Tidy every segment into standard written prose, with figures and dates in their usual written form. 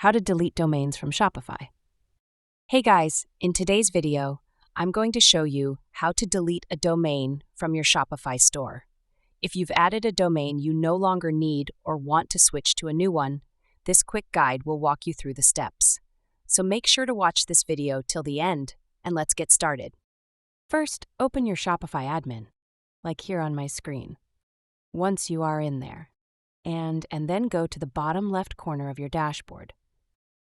How to delete domains from Shopify. Hey guys, in today's video, I'm going to show you how to delete a domain from your Shopify store. If you've added a domain you no longer need or want to switch to a new one, this quick guide will walk you through the steps. So make sure to watch this video till the end, and let's get started. First, open your Shopify admin, like here on my screen, once you are in there, and then go to the bottom left corner of your dashboard.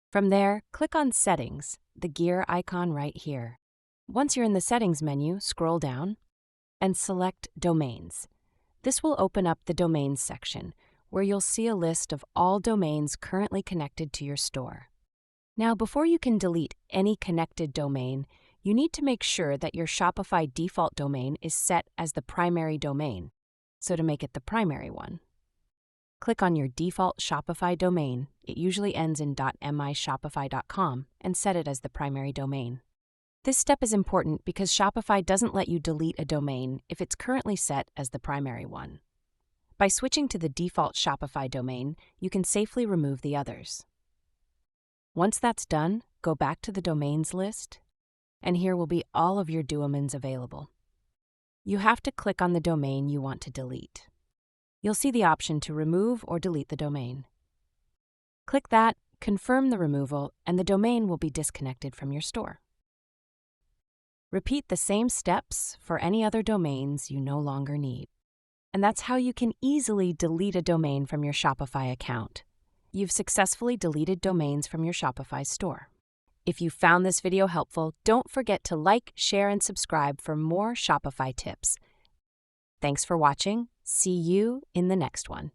From there, click on Settings, the gear icon right here. Once you're in the Settings menu, scroll down and select Domains. This will open up the Domains section, where you'll see a list of all domains currently connected to your store. Now, before you can delete any connected domain, you need to make sure that your Shopify default domain is set as the primary domain. So to make it the primary one, click on your default Shopify domain. It usually ends in .mishopify.com, and set it as the primary domain. This step is important because Shopify doesn't let you delete a domain if it's currently set as the primary one. By switching to the default Shopify domain, you can safely remove the others. Once that's done, go back to the domains list, and here will be all of your domains available. You have to click on the domain you want to delete. You'll see the option to remove or delete the domain. Click that, confirm the removal, and the domain will be disconnected from your store. Repeat the same steps for any other domains you no longer need. And that's how you can easily delete a domain from your Shopify account. You've successfully deleted domains from your Shopify store. If you found this video helpful, don't forget to like, share, and subscribe for more Shopify tips. Thanks for watching. See you in the next one.